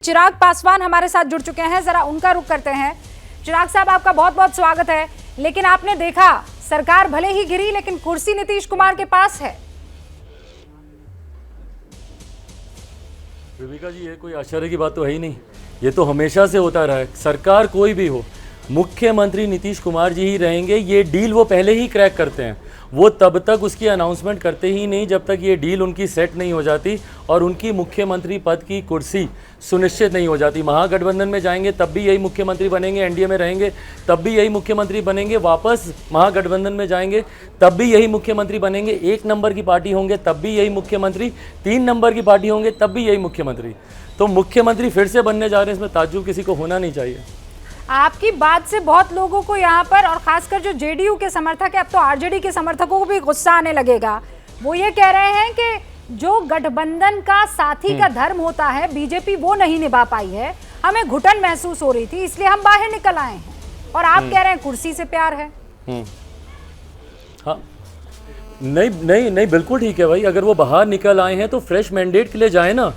चिराग पासवान हमारे साथ जुड़ चुके हैं, जरा उनका रुख करते हैं। चिराग साहब, आपका बहुत बहुत स्वागत है। लेकिन आपने देखा, सरकार भले ही गिरी लेकिन कुर्सी नीतीश कुमार के पास है। रूबिका जी, ये कोई आश्चर्य की बात तो है ही नहीं। ये तो हमेशा से होता रहा है। सरकार कोई भी हो, मुख्यमंत्री नीतीश कुमार जी ही रहेंगे। ये डील वो पहले ही क्रैक करते हैं। वो तब तक उसकी अनाउंसमेंट करते ही नहीं जब तक ये डील उनकी सेट नहीं हो जाती और उनकी मुख्यमंत्री पद की कुर्सी सुनिश्चित नहीं हो जाती। महागठबंधन में जाएंगे तब भी यही मुख्यमंत्री बनेंगे, एनडीए में रहेंगे तब भी यही मुख्यमंत्री बनेंगे, वापस महागठबंधन में जाएंगे तब भी यही मुख्यमंत्री बनेंगे, 1 नंबर की पार्टी होंगे तब भी यही मुख्यमंत्री, 3 नंबर की पार्टी होंगे तब भी यही मुख्यमंत्री। तो मुख्यमंत्री फिर से बनने जा रहे हैं, इसमें ताज्जुब किसी को होना नहीं चाहिए। आपकी बात से बहुत लोगों को यहाँ पर, और खासकर जो जेडीयू के समर्थक है, अब तो आरजेडी के समर्थकों को भी गुस्सा आने लगेगा। वो ये कह रहे हैं कि जो गठबंधन का साथी का धर्म होता है, बीजेपी वो नहीं निभा पाई है, हमें घुटन महसूस हो रही थी इसलिए हम बाहर निकल आए हैं। और आप कह रहे हैं कुर्सी से प्यार है। हाँ, नहीं, बिल्कुल ठीक है भाई। अगर वो बाहर निकल आए हैं तो फ्रेश मैंडेट के लिए जाए ना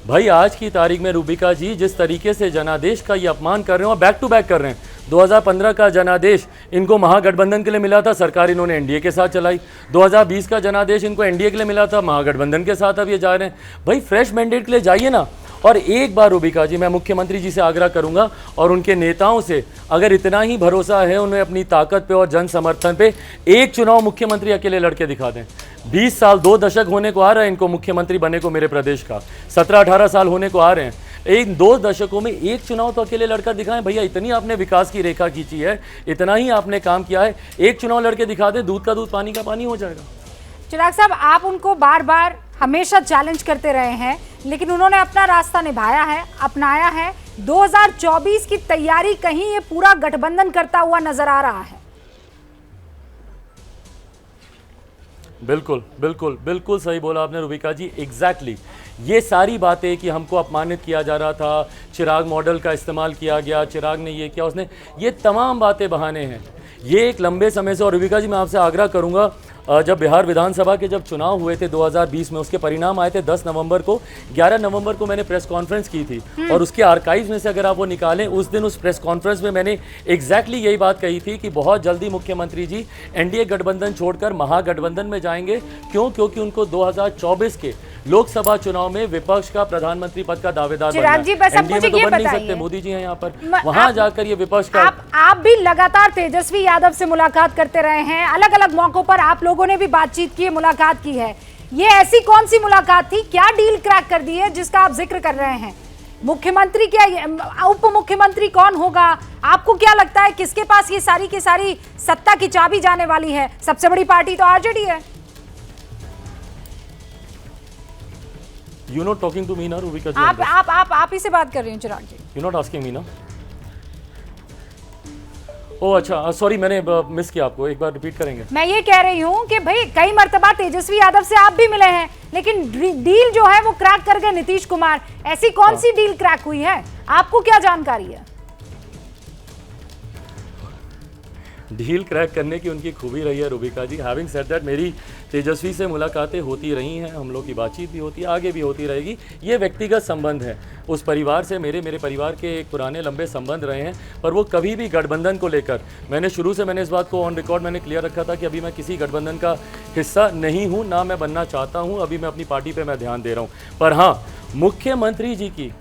भाई। आज की तारीख में रूबिका जी, जिस तरीके से जनादेश का ये अपमान कर रहे हैं और बैक टू बैक कर रहे हैं। 2015 का जनादेश इनको महागठबंधन के लिए मिला था, सरकार इन्होंने एनडीए के साथ चलाई। 2020 का जनादेश इनको एनडीए के लिए मिला था, महागठबंधन के साथ अब ये जा रहे हैं। भाई फ्रेश मैंडेट के लिए जाइए ना। और एक बार रूबिका जी, मैं मुख्यमंत्री जी से आग्रह करूंगा और उनके नेताओं से, अगर इतना ही भरोसा है उन्हें अपनी ताकत पे और जन समर्थन पे, एक चुनाव मुख्यमंत्री अकेले लड़के दिखा दें। 20 साल, 2 दशक होने को आ रहा है इनको मुख्यमंत्री बने को मेरे प्रदेश का। 17-18 साल होने को आ रहे हैं। 2 दशकों में एक चुनाव तो अकेले लड़का दिखाएं भैया। इतनी आपने विकास की रेखा खींची है, इतना ही आपने काम किया है, एक चुनाव लड़के दिखा दें, दूध का दूध पानी का पानी हो जाएगा। चिराग साहब, आप उनको बार बार हमेशा चैलेंज करते रहे हैं, लेकिन उन्होंने अपना रास्ता निभाया है, अपनाया है। 2024 की तैयारी कहीं ये पूरा गठबंधन करता हुआ नजर आ रहा है। बिल्कुल सही बोला आपने रूबिका जी। एग्जैक्टली ये सारी बातें कि हमको अपमानित किया जा रहा था, चिराग मॉडल का इस्तेमाल किया गया, चिराग ने ये किया, उसने, ये तमाम बातें बहाने हैं। ये एक लंबे समय से, और रूबिका जी मैं आपसे आग्रह करूंगा, जब बिहार विधानसभा के जब चुनाव हुए थे 2020 में, उसके परिणाम आए थे 10 नवंबर को। 11 नवंबर को मैंने प्रेस कॉन्फ्रेंस की थी और उसके आर्काइव्स में से अगर आप वो निकालें, उस दिन उस प्रेस कॉन्फ्रेंस में मैंने एग्जैक्टली यही बात कही थी कि बहुत जल्दी मुख्यमंत्री जी एनडीए गठबंधन छोड़कर महागठबंधन में जाएंगे। क्योंकि उनको 2024 के लोकसभा चुनाव में विपक्ष का प्रधानमंत्री पद का दावेदार बनना है। एनडीए में तो बन नहीं सकते, मोदी जी हैं यहाँ पर, वहां जाकर ये विपक्ष का। आप भी लगातार तेजस्वी यादव से मुलाकात करते रहे हैं, अलग अलग मौकों पर आप लोगों ने भी बातचीत की है, मुलाकात की है। ये ऐसी कौन सी मुलाकात थी, क्या डील क्रैक कर दी है जिसका आप जिक्र कर रहे हैं? मुख्यमंत्री क्या, उप मुख्यमंत्री कौन होगा? आपको क्या लगता है किसके पास ये सारी की सारी सत्ता की चाबी जाने वाली है? सबसे बड़ी पार्टी तो आरजेडी है। You not talking to me ना रूबिका जी? आप ही से बात कर रही हैं चिराग जी। You not asking me ना? ओह अच्छा, सॉरी, मैंने मिस किया आपको, एक बार रिपीट करेंगे? मैं ये कह रही हूँ कि भाई कई मर्तबा तेजस्वी यादव से आप भी मिले हैं, लेकिन डील जो है वो क्रैक कर गए नीतीश कुमार। ऐसी कौन सी डील क्रैक हुई है, आपको क्या जानकारी है? डील क्रैक करने की उनकी खूबी रही है रूबिका जी। हैविंग सेड दैट, मेरी तेजस्वी से मुलाकातें होती रही हैं, हम लोग की बातचीत भी होती है, आगे भी होती रहेगी। ये व्यक्तिगत संबंध है उस परिवार से, मेरे परिवार के एक पुराने लंबे संबंध रहे हैं। पर वो कभी भी गठबंधन को लेकर, मैंने शुरू से इस बात को ऑन रिकॉर्ड मैंने क्लियर रखा था कि अभी मैं किसी गठबंधन का हिस्सा नहीं हूँ, ना मैं बनना चाहता हूँ। अभी मैं अपनी पार्टी पर मैं ध्यान दे रहा हूँ। पर हाँ, मुख्यमंत्री जी की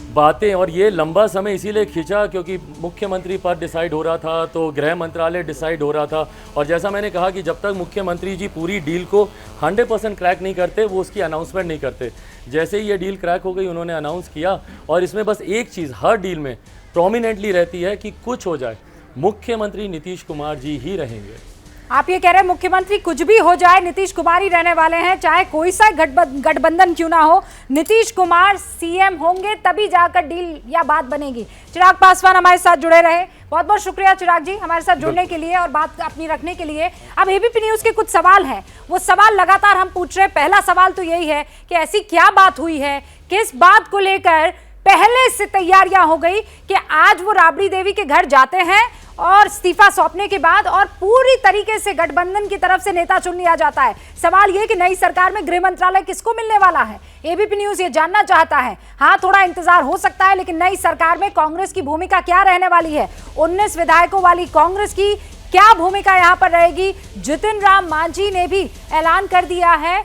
बातें, और ये लंबा समय इसीलिए खींचा क्योंकि मुख्यमंत्री पद डिसाइड हो रहा था, तो गृह मंत्रालय डिसाइड हो रहा था। और जैसा मैंने कहा कि जब तक मुख्यमंत्री जी पूरी डील को 100% क्रैक नहीं करते, वो उसकी अनाउंसमेंट नहीं करते। जैसे ही ये डील क्रैक हो गई, उन्होंने अनाउंस किया। और इसमें बस एक चीज़ हर डील में प्रोमिनेंटली रहती है कि कुछ हो जाए, मुख्यमंत्री नीतीश कुमार जी ही रहेंगे। आप ये कह रहे हैं मुख्यमंत्री कुछ भी हो जाए, नीतीश कुमार ही रहने वाले हैं, चाहे कोई सा गठबंधन क्यों ना हो, नीतीश कुमार सीएम होंगे तभी जाकर डील या बात बनेगी। चिराग पासवान हमारे साथ जुड़े रहे, बहुत बहुत शुक्रिया चिराग जी हमारे साथ जुड़ने के लिए और बात अपनी रखने के लिए। अब एबीपी न्यूज के कुछ सवाल हैं, वो सवाल लगातार हम पूछ रहे हैं। पहला सवाल तो यही है कि ऐसी क्या बात हुई है, किस बात को लेकर पहले से तैयारियां हो गई कि आज वो राबड़ी देवी के घर जाते हैं और इस्तीफा सौंपने के बाद और पूरी तरीके से गठबंधन की तरफ से नेता चुन लिया जाता है। सवाल यह कि नई सरकार में गृह मंत्रालय किसको मिलने वाला है, एबीपी न्यूज ये जानना चाहता है। हाँ, थोड़ा इंतजार हो सकता है, लेकिन नई सरकार में कांग्रेस की भूमिका क्या रहने वाली है? 19 विधायकों वाली कांग्रेस की क्या भूमिका यहां पर रहेगी? जितिन राम मांझी ने भी ऐलान कर दिया है।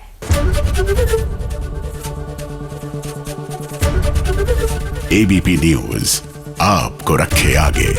एबीपी न्यूज आपको रखे आगे।